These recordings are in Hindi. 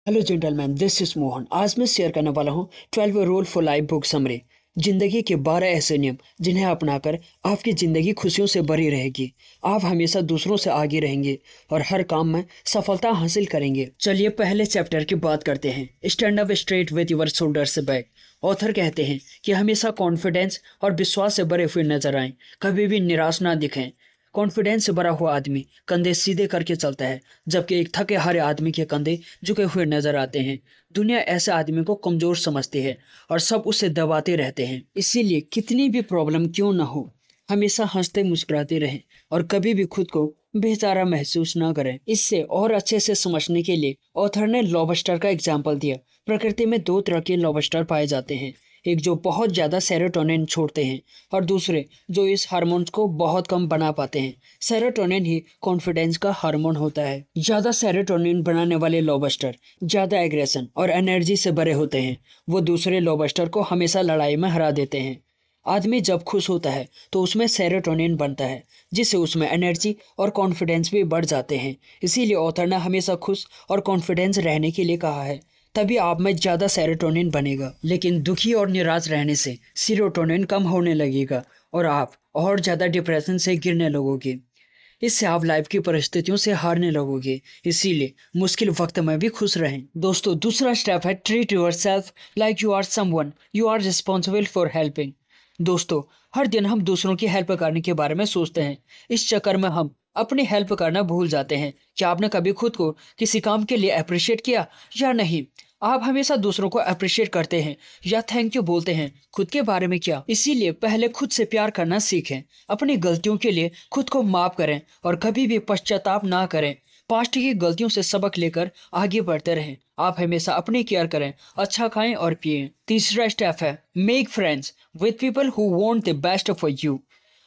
Hello gentleman, this is Mohan. आज मैं शेयर करने वाला हूँ 12 rule for life book summary. जिंदगी के 12 ऐसे नियम जिन्हें अपनाकर आपकी जिंदगी खुशियों से भरी रहेगी। आप हमेशा दूसरों से आगे रहेंगे और हर काम में सफलता हासिल करेंगे। चलिए पहले चैप्टर की बात करते हैं। Stand up straight with your shoulders back. Author कहते हैं कि हमेशा कॉन्फिडेंस और विश्वास से भरे हुए नजर आएं, कभी भी निराश ना दिखें। कॉन्फिडेंस से भरा हुआ आदमी कंधे सीधे करके चलता है, जबकि एक थके हारे आदमी के कंधे झुके हुए नजर आते हैं। दुनिया ऐसे आदमी को कमजोर समझती है और सब उसे दबाते रहते हैं। इसीलिए कितनी भी प्रॉब्लम क्यों ना हो, हमेशा हंसते मुस्कुराते रहें और कभी भी खुद को बेचारा महसूस ना करें। इससे और अच्छे से समझने के लिए ऑथर ने लॉबस्टर का एग्जाम्पल दिया। प्रकृति में दो तरह के लॉबस्टर पाए जाते हैं, एक जो बहुत ज्यादा सेरोटोनिन छोड़ते हैं और दूसरे जो इस हार्मोन को बहुत कम बना पाते हैं। सेरोटोनिन ही कॉन्फिडेंस का हार्मोन होता है। ज्यादा सेरोटोनिन बनाने वाले लॉबस्टर ज्यादा एग्रेशन और एनर्जी से भरे होते हैं। वो दूसरे लॉबस्टर को हमेशा लड़ाई में हरा देते हैं। आदमी जब खुश होता है तो उसमें सेरोटोनिन बनता है, जिससे उसमें एनर्जी और कॉन्फिडेंस भी बढ़ जाते हैं। इसीलिए ऑथर ने हमेशा खुश और कॉन्फिडेंस रहने के लिए कहा है, तभी आप में ज़्यादा सेरोटोनिन बनेगा। लेकिन दुखी और निराश रहने से सीरोटोनिन कम होने लगेगा और आप और ज़्यादा डिप्रेशन से गिरने लगोगे। इससे आप लाइफ की परिस्थितियों से हारने लगोगे। इसीलिए मुश्किल वक्त में भी खुश रहें। दोस्तों, दूसरा स्टेप है treat yourself like you are someone you are responsible for helping. दोस्तों, हर दिन हम दूसरों की हेल्प करने के बारे में सोचते हैं। इस चक्कर में हम अपनी हेल्प करना भूल जाते हैं। क्या आपने कभी खुद को किसी काम के लिए अप्रिशिएट किया या नहीं? आप हमेशा दूसरों को अप्रिशिएट करते हैं या थैंक यू बोलते हैं, खुद के बारे में क्या? इसीलिए पहले खुद से प्यार करना सीखें। अपनी गलतियों के लिए खुद को माफ करें और कभी भी पश्चाताप ना करें। पास्ट की गलतियों से सबक लेकर आगे बढ़ते रहें। आप हमेशा अपनी केयर करें, अच्छा खाएं और पिएं। तीसरा स्टेप है make friends with people who want the best for you.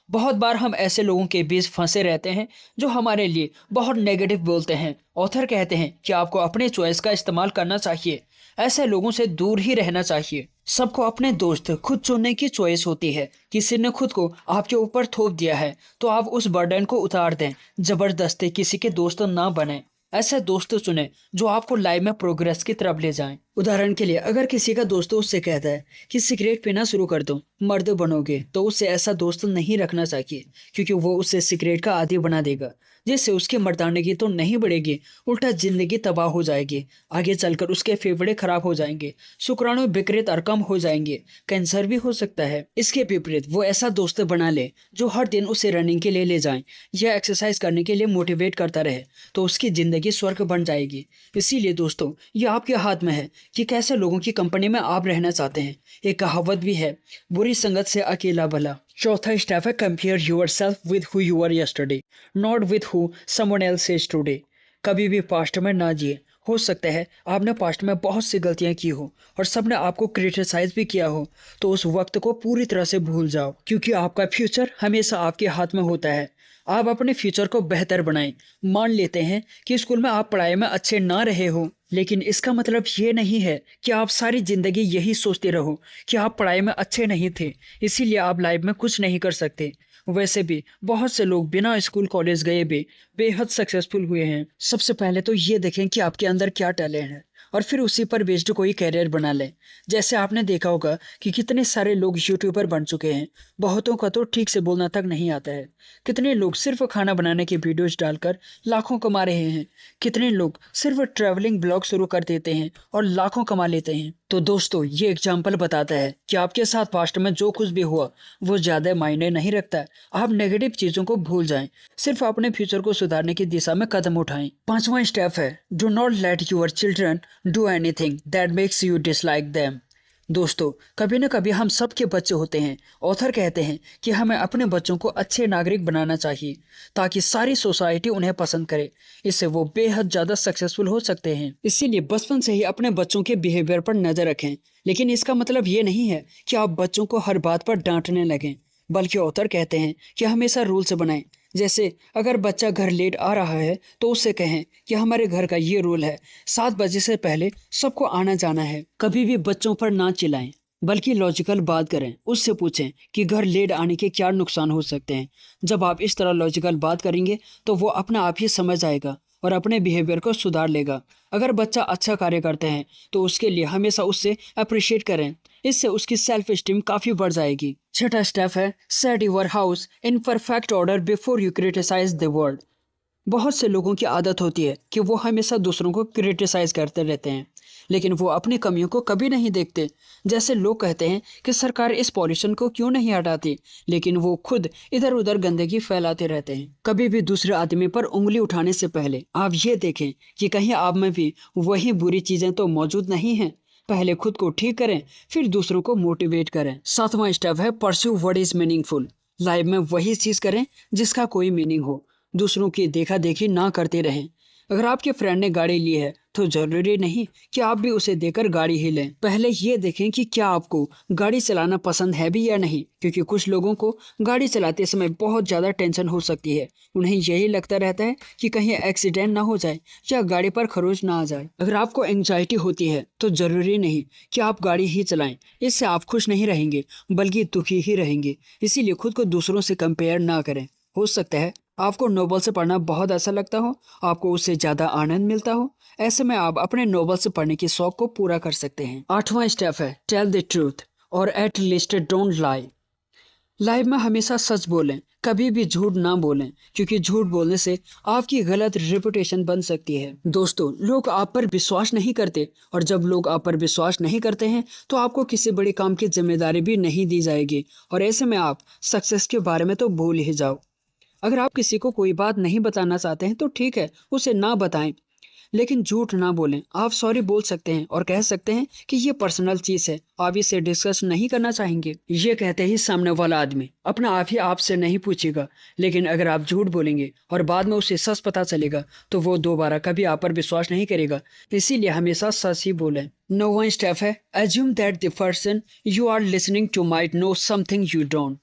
बहुत बार हम ऐसे लोगों के बीच फंसे रहते हैं जो हमारे लिए बहुत नेगेटिव बोलते हैं। ऑथर कहते हैं कि आपको अपने चॉइस का इस्तेमाल करना चाहिए, ऐसे लोगों से दूर ही रहना चाहिए। सबको अपने दोस्त खुद चुनने की चॉइस होती है। किसी ने खुद को आपके ऊपर थोप दिया है तो आप उस बर्डन को उतार दें। जबरदस्ती किसी के दोस्त ना बने। ऐसे दोस्त चुने जो आपको लाइफ में प्रोग्रेस की तरफ ले जाएं। उदाहरण के लिए, अगर किसी का दोस्त उससे कहता है कि सिगरेट पीना शुरू कर दो, मर्द बनोगे, तो उससे ऐसा दोस्त नहीं रखना चाहिए, क्योंकि वो उससे सिगरेट का आदी बना देगा, जिससे उसकी मर्दानगी तो नहीं बढ़ेगी, उल्टा जिंदगी तबाह हो जाएगी। आगे चलकर उसके फेफड़े खराब हो जाएंगे, शुक्राणु विकृत और कम हो जाएंगे, कैंसर भी हो सकता है। इसके विपरीत वो ऐसा दोस्त बना ले जो हर दिन उसे रनिंग के लिए ले जाए या एक्सरसाइज करने के लिए मोटिवेट करता रहे, तो उसकी जिंदगी स्वर्ग बन जाएगी। इसीलिए दोस्तों, ये आपके हाथ में है कि कैसे लोगों की कंपनी में आप रहना चाहते हैं। एक कहावत भी है, बुरी संगत से अकेला भला। चौथा स्टेप है compare yourself with who you are yesterday, not with who someone else is today. कभी भी पास्ट में ना जिए। हो सकता है आपने पास्ट में बहुत सी गलतियां की हो और सबने आपको क्रिटिसाइज भी किया हो, तो उस वक्त को पूरी तरह से भूल जाओ, क्योंकि आपका फ्यूचर हमेशा आपके हाथ में होता है। आप अपने फ्यूचर को बेहतर बनाएं। मान लेते हैं कि स्कूल में आप पढ़ाई में अच्छे ना रहे हो, लेकिन इसका मतलब ये नहीं है कि आप सारी जिंदगी यही सोचते रहो कि आप पढ़ाई में अच्छे नहीं थे, इसीलिए आप लाइफ में कुछ नहीं कर सकते। वैसे भी बहुत से लोग बिना स्कूल कॉलेज गए भी बेहद सक्सेसफुल हुए हैं। सबसे पहले तो ये देखें कि आपके अंदर क्या टैलेंट है और फिर उसी पर बेस्ड कोई कैरियर बना लें। जैसे आपने देखा होगा कि कितने सारे लोग यूट्यूबर बन चुके हैं। बहुतों का तो ठीक से बोलना तक नहीं आता है। कितने लोग सिर्फ खाना बनाने की वीडियोस डालकर लाखों कमा रहे हैं। कितने लोग सिर्फ ट्रैवलिंग ब्लॉग शुरू कर देते हैं और लाखों कमा लेते हैं। तो दोस्तों, ये एग्जाम्पल बताता है कि आपके साथ पास्ट में जो कुछ भी हुआ वो ज्यादा मायने नहीं रखता। आप नेगेटिव चीजों को भूल जाएं, सिर्फ अपने फ्यूचर को सुधारने की दिशा में कदम उठाएं। पांचवा स्टेप है do not let your children do anything that makes you dislike them. दोस्तों, कभी न कभी हम सबके बच्चे होते हैं। ऑथर कहते हैं कि हमें अपने बच्चों को अच्छे नागरिक बनाना चाहिए ताकि सारी सोसाइटी उन्हें पसंद करे। इससे वो बेहद ज़्यादा सक्सेसफुल हो सकते हैं। इसीलिए बचपन से ही अपने बच्चों के बिहेवियर पर नज़र रखें। लेकिन इसका मतलब ये नहीं है कि आप बच्चों को हर बात पर डांटने लगें, बल्कि ऑथर कहते हैं कि हमेशा रूल्स बनाएं। जैसे अगर बच्चा घर लेट आ रहा है तो उससे कहें कि हमारे घर का ये रूल है, 7 बजे से पहले सबको आना जाना है। कभी भी बच्चों पर ना चिल्लाएं, बल्कि लॉजिकल बात करें। उससे पूछें कि घर लेट आने के क्या नुकसान हो सकते हैं। जब आप इस तरह लॉजिकल बात करेंगे तो वो अपना आप ही समझ आएगा और अपने बिहेवियर को सुधार लेगा। अगर बच्चा अच्छा कार्य करते हैं तो उसके लिए हमेशा उससे अप्रिशिएट करें, इससे उसकी सेल्फ एस्टीम काफ़ी बढ़ जाएगी। छठा स्टेप है set your house in perfect order before you criticise the world. बहुत से लोगों की आदत होती है कि वो हमेशा दूसरों को क्रिटिसाइज करते रहते हैं, लेकिन वो अपनी कमियों को कभी नहीं देखते। जैसे लोग कहते हैं कि सरकार इस पॉल्यूशन को क्यों नहीं हटाती, लेकिन वो खुद इधर उधर गंदगी फैलाते रहते हैं। कभी भी दूसरे आदमी पर उंगली उठाने से पहले आप ये देखें कि कहीं आप में भी वही बुरी चीजें तो मौजूद नहीं हैं। पहले खुद को ठीक करें, फिर दूसरों को मोटिवेट करें। सातवां स्टेप है pursue what is meaningful. Life में वही चीज करें जिसका कोई मीनिंग हो। दूसरों की देखा देखी ना करते रहें। अगर आपके फ्रेंड ने गाड़ी ली है तो जरूरी नहीं कि आप भी उसे देकर गाड़ी ही लें। पहले ये देखें कि क्या आपको गाड़ी चलाना पसंद है भी या नहीं, क्योंकि कुछ लोगों को गाड़ी चलाते समय बहुत ज़्यादा टेंशन हो सकती है। उन्हें यही लगता रहता है कि कहीं एक्सीडेंट ना हो जाए या गाड़ी पर खरोच ना आ जाए। अगर आपको एंग्जाइटी होती है तो ज़रूरी नहीं कि आप गाड़ी ही चलाएं। इससे आप खुश नहीं रहेंगे बल्कि दुखी ही रहेंगे। इसीलिए खुद को दूसरों से कंपेयर ना करें। हो सकता है आपको नोवेल से पढ़ना बहुत अच्छा लगता हो, आपको उससे ज़्यादा आनंद मिलता हो। ऐसे में आप अपने नोवेल से पढ़ने की शौक को पूरा कर सकते हैं। आठवां स्टेप है टेल द ट्रूथ और at least don't lie. Life में हमेशा सच बोलें, कभी भी झूठ ना बोलें, क्योंकि झूठ बोलने से आपकी गलत रेपुटेशन बन सकती है। दोस्तों, लोग आप पर विश्वास नहीं करते, और जब लोग आप पर विश्वास नहीं करते हैं तो आपको किसी बड़े काम की जिम्मेदारी भी नहीं दी जाएगी, और ऐसे में आप सक्सेस के बारे में तो भूल ही जाओ। अगर आप किसी को कोई बात नहीं बताना चाहते हैं तो ठीक है, उसे ना बताएं, लेकिन झूठ ना बोलें। आप सॉरी बोल सकते हैं और कह सकते हैं कि ये पर्सनल चीज़ है, आप इसे डिस्कस नहीं करना चाहेंगे। ये कहते ही सामने वाला आदमी अपना आप ही आपसे नहीं पूछेगा, लेकिन अगर आप झूठ बोलेंगे और बाद में उसे सच पता चलेगा तो वो दोबारा कभी आप पर विश्वास नहीं करेगा। इसीलिए हमेशा सच ही बोलें। नौवां स्टेप है assume that the person you are listening to might know something you don't.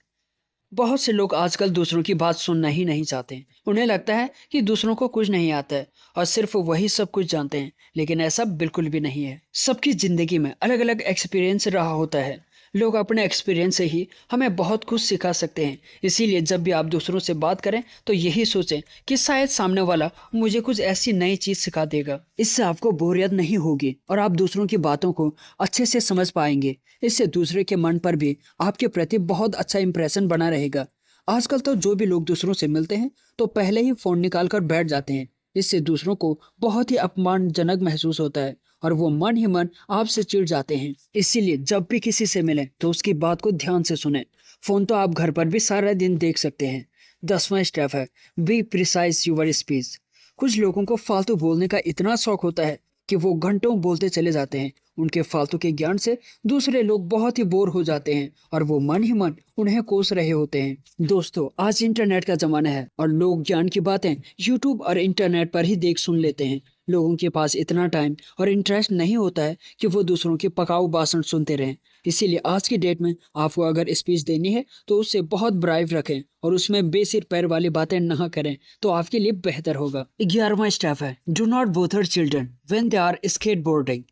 बहुत से लोग आजकल दूसरों की बात सुनना ही नहीं चाहते। उन्हें लगता है कि दूसरों को कुछ नहीं आता है और सिर्फ वही सब कुछ जानते हैं, लेकिन ऐसा बिल्कुल भी नहीं है। सबकी ज़िंदगी में अलग अलग एक्सपीरियंस रहा होता है। लोग अपने एक्सपीरियंस से ही हमें बहुत कुछ सिखा सकते हैं। इसीलिए जब भी आप दूसरों से बात करें तो यही सोचें कि शायद सामने वाला मुझे कुछ ऐसी नई चीज़ सिखा देगा। इससे आपको बोरियत नहीं होगी और आप दूसरों की बातों को अच्छे से समझ पाएंगे। इससे दूसरे के मन पर भी आपके प्रति बहुत अच्छा इंप्रेशन बना रहेगा। आजकल तो जो भी लोग दूसरों से मिलते हैं तो पहले ही फ़ोन निकाल कर बैठ जाते हैं। इससे दूसरों को बहुत ही अपमानजनक महसूस होता है और वो मन ही मन आपसे चिढ़ जाते हैं। इसीलिए जब भी किसी से मिलें तो उसकी बात को ध्यान से सुनें। फ़ोन तो आप घर पर भी सारा दिन देख सकते हैं। 10वां स्टेप है बी प्रिसाइज यूर स्पीच। कुछ लोगों को फालतू बोलने का इतना शौक होता है कि वो घंटों बोलते चले जाते हैं। उनके फालतू के ज्ञान से दूसरे लोग बहुत ही बोर हो जाते हैं और वो मन ही मन उन्हें कोस रहे होते हैं। दोस्तों, आज इंटरनेट का ज़माना है और लोग ज्ञान की बातें यूट्यूब और इंटरनेट पर ही देख सुन लेते हैं। लोगों के पास इतना टाइम और इंटरेस्ट नहीं होता है कि वो दूसरों के पकाऊ भाषण सुनते रहें। इसीलिए आज की डेट में आपको अगर स्पीच देनी है तो उससे बहुत ब्राइव रखें और उसमें बेसिर पैर वाली बातें ना करें तो आपके लिए बेहतर होगा। 11वां स्टेप है do not bother children when they are skateboarding.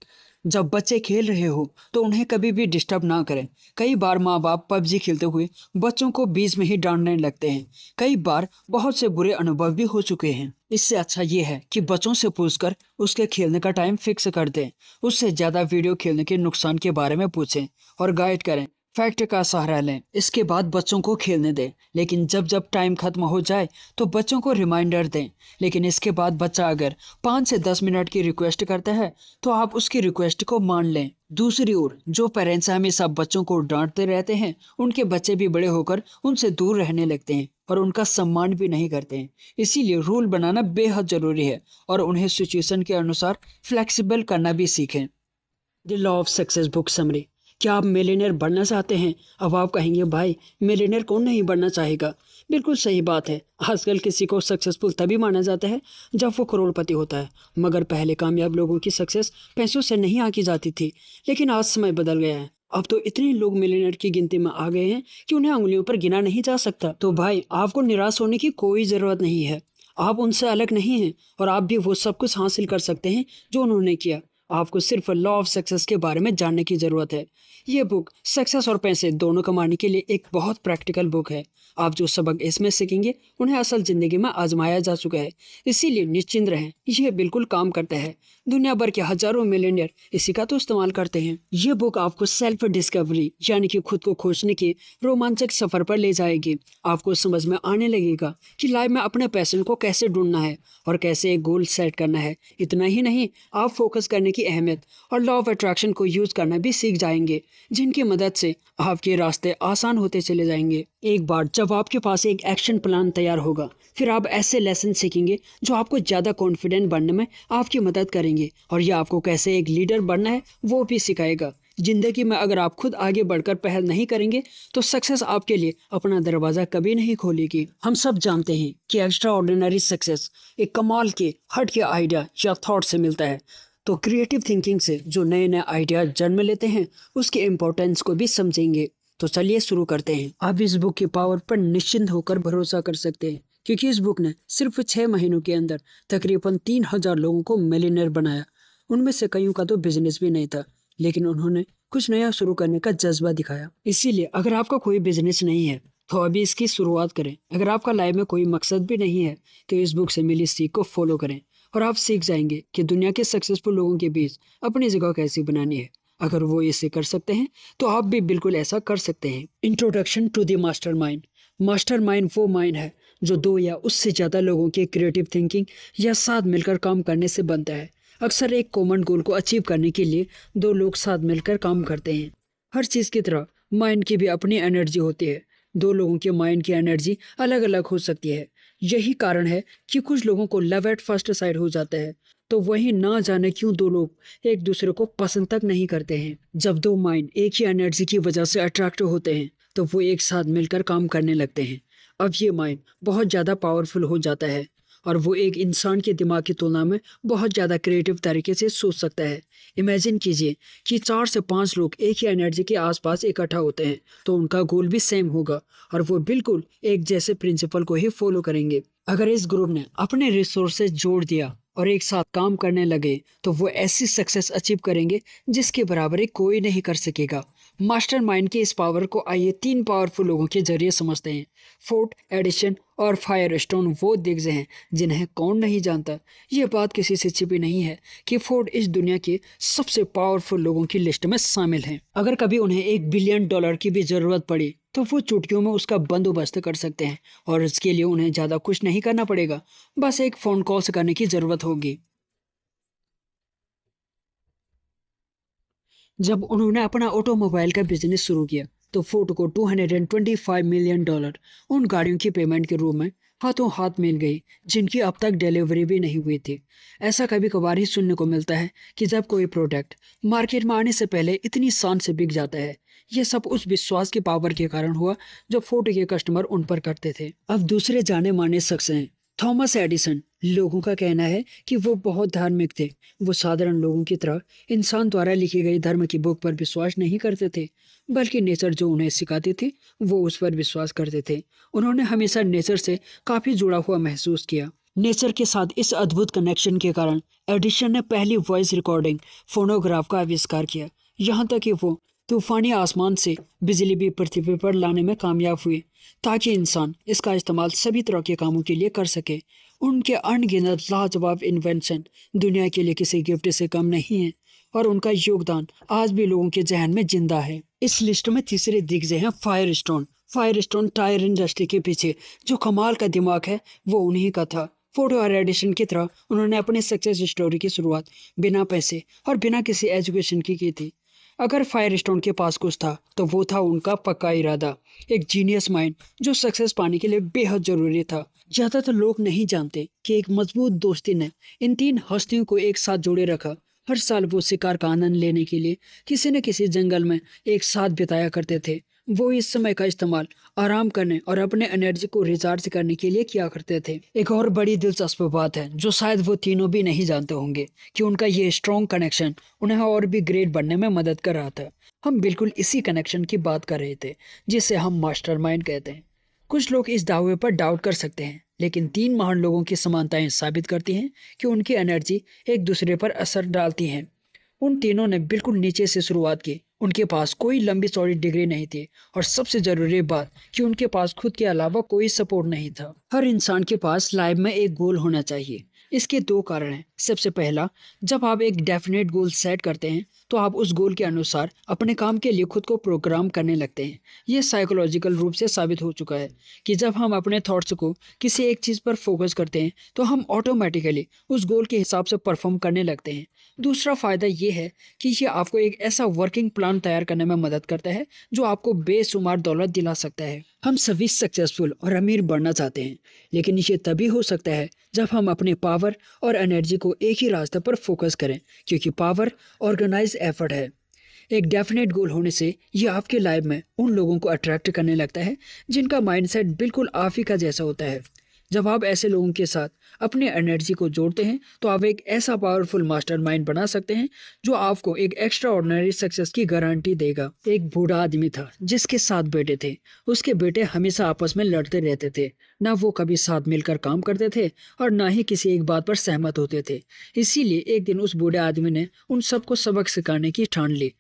जब बच्चे खेल रहे हो तो उन्हें कभी भी डिस्टर्ब ना करें। कई बार माँ बाप पबजी खेलते हुए बच्चों को बीच में ही डांटने लगते हैं। कई बार बहुत से बुरे अनुभव भी हो चुके हैं। इससे अच्छा ये है कि बच्चों से पूछकर उसके खेलने का टाइम फिक्स कर दें। उससे ज़्यादा वीडियो खेलने के नुकसान के बारे में पूछें और गाइड करें। फैक्ट का सहारा लें। इसके बाद बच्चों को खेलने दें, लेकिन जब जब टाइम खत्म हो जाए तो बच्चों को रिमाइंडर दें। लेकिन इसके बाद बच्चा अगर 5 से 10 मिनट की रिक्वेस्ट करता है तो आप उसकी रिक्वेस्ट को मान लें। दूसरी ओर जो पेरेंट्स हमेशा बच्चों को डांटते रहते हैं, उनके बच्चे भी बड़े होकर उनसे दूर रहने लगते हैं और उनका सम्मान भी नहीं करते हैं। इसीलिए रूल बनाना बेहद ज़रूरी है और उन्हें सिचुएशन के अनुसार फ्लेक्सिबल करना भी सीखें। The law of success book summary. क्या आप मिलियनेयर बनना चाहते हैं? अब आप कहेंगे भाई मिलियनेयर कौन नहीं बनना चाहेगा। बिल्कुल सही बात है। आजकल किसी को सक्सेसफुल तभी माना जाता है जब वो करोड़पति होता है। मगर पहले कामयाब लोगों की सक्सेस पैसों से नहीं आंकी जाती थी, लेकिन आज समय बदल गया है। अब तो इतने लोग मिलियनेयर की गिनती में आ गए हैं कि उन्हें उंगलियों पर गिना नहीं जा सकता। तो भाई आपको निराश होने की कोई ज़रूरत नहीं है। आप उनसे अलग नहीं हैं और आप भी वो सब कुछ हासिल कर सकते हैं जो उन्होंने किया। आपको सिर्फ लॉ ऑफ सक्सेस के बारे में जानने की जरूरत है। ये बुक सक्सेस और पैसे दोनों कमाने के लिए एक बहुत प्रैक्टिकल बुक है। आप जो सबक इसमें सीखेंगे उन्हें असल जिंदगी में आजमाया जा चुका है, इसीलिए निश्चिंत रहें, यह बिल्कुल काम करता है। दुनिया भर के हजारों मिलियनियर इसी का तो इस्तेमाल करते हैं। ये बुक आपको सेल्फ डिस्कवरी यानी कि खुद को खोजने के रोमांचक सफर पर ले जाएगी। आपको समझ में आने लगेगा कि लाइफ में अपने पैशन को कैसे ढूंढना है और कैसे एक गोल सेट करना है। इतना ही नहीं, आप फोकस करने की अहमियत और लॉ ऑफ अट्रैक्शन को यूज करना भी सीख जाएंगे, जिनकी मदद से आपके रास्ते आसान होते चले जाएंगे। एक बार जब आपके पास एक एक्शन प्लान तैयार होगा, फिर आप ऐसे लेसन सीखेंगे जो आपको ज़्यादा कॉन्फिडेंट बनने में आपकी मदद करेंगे, और यह आपको कैसे एक लीडर बनना है वो भी सिखाएगा। जिंदगी में अगर आप खुद आगे बढ़कर पहल नहीं करेंगे तो सक्सेस आपके लिए अपना दरवाजा कभी नहीं खोलेगी। हम सब जानते हैं कि एक्स्ट्रा ऑर्डिनरी सक्सेस एक कमाल के हट के आइडिया या थॉट से मिलता है। तो क्रिएटिव थिंकिंग से जो नए नए आइडिया जन्म लेते हैं उसके इम्पोर्टेंस को भी समझेंगे। तो चलिए शुरू करते हैं। आप इस बुक की पावर पर निश्चिंत होकर भरोसा कर सकते हैं, क्योंकि इस बुक ने सिर्फ 6 महीनों के अंदर तकरीबन 3000 लोगों को मिलियनेयर बनाया। उनमें से कईयों का तो बिजनेस भी नहीं था, लेकिन उन्होंने कुछ नया शुरू करने का जज्बा दिखाया। इसीलिए अगर आपका कोई बिजनेस नहीं है तो अभी इसकी शुरुआत करें। अगर आपका लाइफ में कोई मकसद भी नहीं है तो इस बुक से मिली सीख को फॉलो करें और आप सीख जाएंगे कि दुनिया के सक्सेसफुल लोगों के बीच अपनी जगह कैसी बनानी है। अगर वो इसे कर सकते हैं तो आप भी बिल्कुल ऐसा कर सकते हैं। Introduction to the mastermind. Mastermind वो माइंड है जो 2 या उससे ज़्यादा लोगों के क्रिएटिव थिंकिंग या साथ मिलकर काम करने से बनता है। अक्सर एक कॉमन गोल को अचीव करने के लिए 2 लोग साथ मिलकर काम करते हैं। हर चीज़ की तरह माइंड की भी अपनी एनर्जी होती है। 2 लोगों के माइंड की एनर्जी अलग अलग हो सकती है। यही कारण है कि कुछ लोगों को लव एट फर्स्ट साइट हो जाता है, तो वही ना जाने क्यों 2 लोग एक दूसरे को पसंद तक नहीं करते हैं। जब 2 माइंड एक ही एनर्जी की वजह से अट्रैक्ट होते हैं तो वो एक साथ मिलकर काम करने लगते हैं। अब ये माइंड बहुत ज़्यादा पावरफुल हो जाता है और वो एक इंसान के दिमाग की तुलना में बहुत ज़्यादा क्रिएटिव तरीके से सोच सकता है। इमेजिन कीजिए कि 4 से 5 लोग एक ही एनर्जी के आसपास इकट्ठा होते हैं, तो उनका गोल भी सेम होगा और वो बिल्कुल एक जैसे प्रिंसिपल को ही फॉलो करेंगे। अगर इस ग्रुप ने अपने रिसोर्सेज जोड़ दिया और एक साथ काम करने लगे तो वो ऐसी सक्सेस अचीव करेंगे जिसके बराबरी कोई नहीं कर सकेगा। मास्टरमाइंड की इस पावर को आइए 3 पावरफुल लोगों के जरिए समझते हैं। फोर्ड, एडिसन और फायरस्टोन वो दिग्गज हैं जिन्हें कौन नहीं जानता। ये बात किसी से छिपी नहीं है कि फोर्ड इस दुनिया के सबसे पावरफुल लोगों की लिस्ट में शामिल हैं। अगर कभी उन्हें $1 बिलियन की भी जरूरत पड़ी तो वो चुटकियों में उसका बंदोबस्त कर सकते हैं, और इसके लिए उन्हें ज़्यादा कुछ नहीं करना पड़ेगा, बस एक फ़ोन कॉल से करने की ज़रूरत होगी। जब उन्होंने अपना ऑटोमोबाइल का बिजनेस शुरू किया तो फोर्ड को $225 मिलियन उन गाड़ियों की पेमेंट के रूप में हाथों हाथ मिल गई जिनकी अब तक डिलीवरी भी नहीं हुई थी। ऐसा कभी कभार ही सुनने को मिलता है कि जब कोई प्रोडक्ट मार्केट में आने से पहले इतनी शान से बिक जाता है। यह सब उस विश्वास की पावर के कारण हुआ जो फोर्ड के कस्टमर उन पर करते थे। अब दूसरे जाने माने शख्स हैं थॉमस एडिसन। लोगों का कहना है कि वो बहुत धार्मिक थे। वो साधारण लोगों की तरह इंसान द्वारा लिखी गई धर्म की बुक पर विश्वास नहीं करते थे, बल्कि नेचर जो उन्हें सिखाती थी वो उस पर विश्वास करते थे। उन्होंने हमेशा नेचर से काफी जुड़ा हुआ महसूस किया। नेचर के साथ इस अद्भुत कनेक्शन के कारण एडिसन ने पहली वॉइस रिकॉर्डिंग फोनोग्राफ का आविष्कार किया। यहाँ तक कि वो तूफानी आसमान से बिजली भी पृथ्वी पर लाने में कामयाब हुए ताकि इंसान इसका इस्तेमाल सभी तरह के कामों के लिए कर सके। उनके अनगिनत लाजवाब इन्वेंशन दुनिया के लिए किसी गिफ्ट से कम नहीं है और उनका योगदान आज भी लोगों के जहन में जिंदा है। इस लिस्ट में तीसरे दिग्गज हैं फायरस्टोन। फायरस्टोन टायर इंडस्ट्री के पीछे जो कमाल का दिमाग है वो उन्हीं का था। फोर्ड और एडिसन की तरह उन्होंने अपनी सक्सेस स्टोरी की शुरुआत बिना पैसे और बिना किसी एजुकेशन की थी। अगर फायरस्टोन के पास कुछ था तो वो था उनका पक्का इरादा, एक जीनियस माइंड जो सक्सेस पाने के लिए बेहद जरूरी था। ज़्यादातर लोग नहीं जानते कि एक मजबूत दोस्ती ने इन 3 हस्तियों को एक साथ जोड़े रखा। हर साल वो शिकार का आनंद लेने के लिए किसी न किसी जंगल में एक साथ बिताया करते थे। वो इस समय का इस्तेमाल आराम करने और अपने एनर्जी को रिचार्ज करने के लिए किया करते थे। एक और बड़ी दिलचस्प बात है जो शायद वो तीनों भी नहीं जानते होंगे कि उनका ये स्ट्रॉन्ग कनेक्शन उन्हें और भी ग्रेट बनने में मदद कर रहा था। हम बिल्कुल इसी कनेक्शन की बात कर रहे थे जिसे हम मास्टरमाइंड कहते हैं। कुछ लोग इस दावे पर डाउट कर सकते हैं, लेकिन 3 महान लोगों की समानताएं साबित करती हैं कि उनकी एनर्जी एक दूसरे पर असर डालती हैं। उन तीनों ने बिल्कुल नीचे से शुरुआत की। उनके पास कोई लंबी चौड़ी डिग्री नहीं थी और सबसे जरूरी बात कि उनके पास खुद के अलावा कोई सपोर्ट नहीं था। हर इंसान के पास लाइफ में एक गोल होना चाहिए। इसके दो कारण हैं। सबसे पहला, जब आप एक डेफिनेट गोल सेट करते हैं तो आप उस गोल के अनुसार अपने काम के लिए खुद को प्रोग्राम करने लगते हैं। ये साइकोलॉजिकल रूप से साबित हो चुका है कि जब हम अपने थॉट्स को किसी एक चीज़ पर फोकस करते हैं तो हम ऑटोमेटिकली उस गोल के हिसाब से परफॉर्म करने लगते हैं। दूसरा फ़ायदा ये है कि ये आपको एक ऐसा वर्किंग प्लान तैयार करने में मदद करता है जो आपको बेशुमार दौलत दिला सकता है। हम सभी सक्सेसफुल और अमीर बनना चाहते हैं, लेकिन ये तभी हो सकता है जब हम अपने पावर और एनर्जी को एक ही रास्ते पर फोकस करें, क्योंकि पावर ऑर्गेनाइज एफर्ट है। एक डेफिनेट गोल होने से ये आपके लाइफ में उन लोगों को अट्रैक्ट करने लगता है जिनका माइंडसेट बिल्कुल आप ही का जैसा होता है। जब आप ऐसे लोगों के साथ अपने एनर्जी को जोड़ते हैं तो आप एक ऐसा पावरफुल मास्टरमाइंड बना सकते हैं जो आपको एक एक्स्ट्रा ऑर्डिनरी सक्सेस की गारंटी देगा। एक बूढ़ा आदमी था जिसके 7 बेटे थे। उसके बेटे हमेशा आपस में लड़ते रहते थे। ना वो कभी साथ मिलकर काम करते थे और ना ही किसी एक बात पर सहमत होते थे। इसीलिए एक दिन उस बूढ़े आदमी ने उन सबको सबक सिखाने की ठान ली।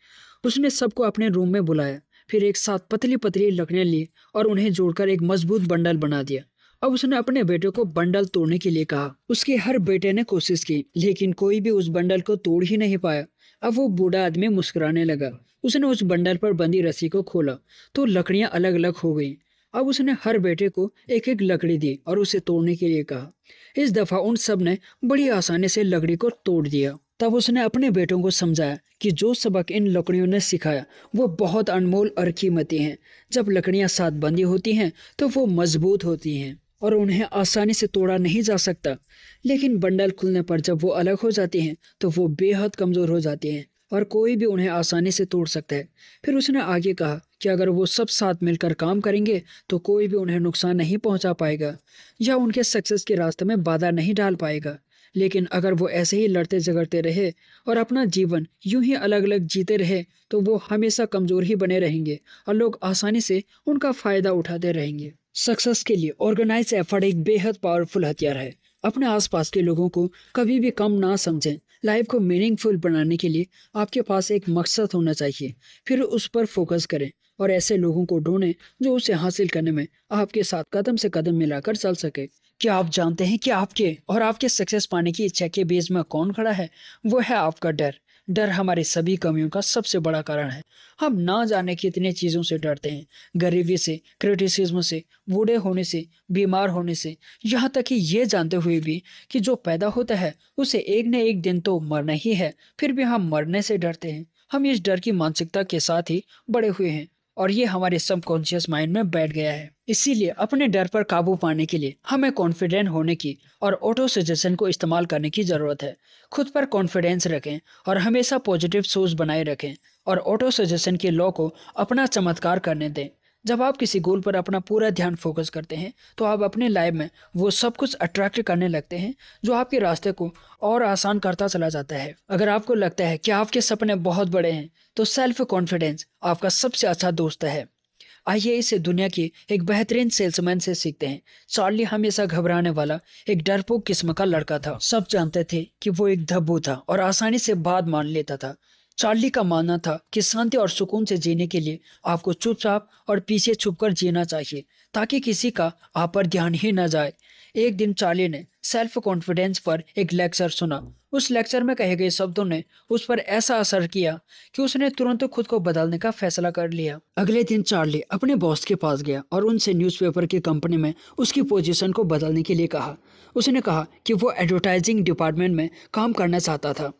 उसने सबको अपने रूम में बुलाया, फिर एक साथ पतली पतली लकड़ियां ली और उन्हें जोड़कर एक मजबूत बंडल बना दिया। अब उसने अपने बेटे को बंडल तोड़ने के लिए कहा। उसके हर बेटे ने कोशिश की, लेकिन कोई भी उस बंडल को तोड़ ही नहीं पाया। अब वो बूढ़ा आदमी मुस्कुराने लगा। उसने उस बंडल पर बंधी रस्सी को खोला तो लकड़ियां अलग अलग हो गईं। अब उसने हर बेटे को एक एक लकड़ी दी और उसे तोड़ने के लिए कहा। इस दफा उन सब ने बड़ी आसानी से लकड़ी को तोड़ दिया। तब उसने अपने बेटों को समझाया कि जो सबक इन लकड़ियों ने सिखाया वो बहुत अनमोल और कीमती हैं। जब लकड़ियां साथ बंधी होती हैं तो वो मजबूत होती हैं और उन्हें आसानी से तोड़ा नहीं जा सकता, लेकिन बंडल खुलने पर जब वो अलग हो जाती हैं तो वो बेहद कमज़ोर हो जाती हैं और कोई भी उन्हें आसानी से तोड़ सकता है। फिर उसने आगे कहा कि अगर वो सब साथ मिलकर काम करेंगे तो कोई भी उन्हें नुकसान नहीं पहुंचा पाएगा या उनके सक्सेस के रास्ते में बाधा नहीं डाल पाएगा। लेकिन अगर वो ऐसे ही लड़ते झगड़ते रहे और अपना जीवन यूं ही अलग अलग जीते रहे तो वो हमेशा कमज़ोर ही बने रहेंगे और लोग आसानी से उनका फ़ायदा उठाते रहेंगे। सक्सेस के लिए ऑर्गेनाइज एफर्ट एक बेहद पावरफुल हथियार है। अपने आसपास के लोगों को कभी भी कम ना समझें। लाइफ को मीनिंगफुल बनाने के लिए आपके पास एक मकसद होना चाहिए, फिर उस पर फोकस करें और ऐसे लोगों को ढूंढें जो उसे हासिल करने में आपके साथ कदम से कदम मिलाकर चल सके। क्या आप जानते हैं कि आपके और आपके सक्सेस पाने की इच्छा के बीच में कौन खड़ा है? वो है आपका डर। डर हमारी सभी कमियों का सबसे बड़ा कारण है। हम ना जाने कितने चीज़ों से डरते हैं, गरीबी से, क्रिटिसिज्म से, बूढ़े होने से, बीमार होने से, यहाँ तक कि ये जानते हुए भी कि जो पैदा होता है उसे एक न एक दिन तो मरना ही है, फिर भी हम मरने से डरते हैं। हम इस डर की मानसिकता के साथ ही बड़े हुए हैं और ये हमारे सबकॉन्शियस माइंड में बैठ गया है। इसीलिए अपने डर पर काबू पाने के लिए हमें कॉन्फिडेंट होने की और ऑटो सजेशन को इस्तेमाल करने की ज़रूरत है। खुद पर कॉन्फिडेंस रखें और हमेशा पॉजिटिव सोच बनाए रखें और ऑटो सजेशन के लॉ को अपना चमत्कार करने दें। जब आप किसी गोल पर अपना पूरा ध्यान फोकस करते हैं तो आप अपने लाइफ में वो सब कुछ अट्रैक्ट करने लगते हैं जो आपके रास्ते को और आसान करता चला जाता है। अगर आपको लगता है कि आपके सपने बहुत बड़े हैं तो सेल्फ कॉन्फिडेंस आपका सबसे अच्छा दोस्त है। आइए इसे दुनिया के एक बेहतरीन सेल्समैन से सीखते हैं। चार्ली हमेशा घबराने वाला एक डरपोक किस्म का लड़का था। सब जानते थे कि वो एक धब्बू था और आसानी से बात मान लेता था। चार्ली का मानना था कि शांति और सुकून से जीने के लिए आपको चुपचाप और पीछे छुपकर जीना चाहिए ताकि किसी का आप पर ध्यान ही न जाए। एक दिन चार्ली ने सेल्फ कॉन्फिडेंस पर एक लेक्चर सुना। उस लेक्चर में कहे गए शब्दों ने उस पर ऐसा असर किया कि उसने तुरंत खुद को बदलने का फैसला कर लिया। अगले दिन चार्ली अपने बॉस के पास गया और उनसे न्यूज़पेपर की कंपनी में उसकी पोजीशन को बदलने के लिए कहा। उसने कहा कि वो एडवर्टाइजिंग डिपार्टमेंट में काम करना चाहता था।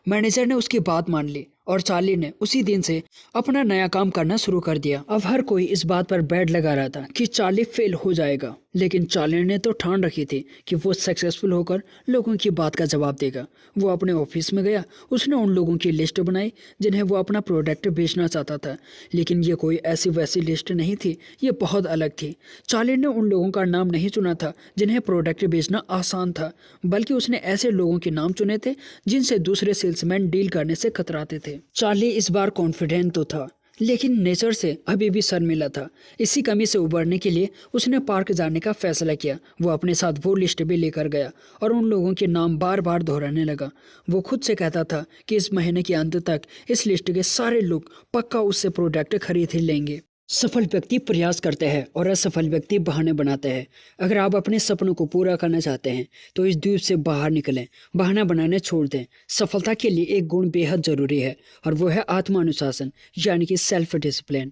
मैनेजर ने उसकी बात मान ली और चार्ली ने उसी दिन से अपना नया काम करना शुरू कर दिया। अब हर कोई इस बात पर बैठ लगा रहा था कि चार्ली फेल हो जाएगा, लेकिन चार्ली ने तो ठान रखी थी कि वो सक्सेसफुल होकर लोगों की बात का जवाब देगा। वो अपने ऑफिस में गया। उसने उन लोगों की लिस्ट बनाई जिन्हें वो अपना प्रोडक्ट बेचना चाहता था, लेकिन ये कोई ऐसी वैसी लिस्ट नहीं थी, ये बहुत अलग थी। चार्ली ने उन लोगों का नाम नहीं चुना था जिन्हें प्रोडक्ट बेचना आसान था, बल्कि उसने ऐसे लोगों के नाम चुने थे जिनसे दूसरे सेल्समैन डील करने से कतराते थे। चार्ली इस बार कॉन्फिडेंट तो था, लेकिन नेचर से अभी भी शर्मिला था। इसी कमी से उबरने के लिए उसने पार्क जाने का फैसला किया। वो अपने साथ वो लिस्ट भी लेकर गया और उन लोगों के नाम बार बार दोहराने लगा। वो खुद से कहता था कि इस महीने के अंत तक इस लिस्ट के सारे लोग पक्का उससे प्रोडक्ट खरीद ही लेंगे। सफल व्यक्ति प्रयास करते हैं और असफल व्यक्ति बहाने बनाते हैं। अगर आप अपने सपनों को पूरा करना चाहते हैं तो इस द्वीप से बाहर निकलें, बहाना बनाने छोड़ दें। सफलता के लिए एक गुण बेहद जरूरी है और वो है आत्मानुशासन, यानी कि सेल्फ डिसिप्लिन।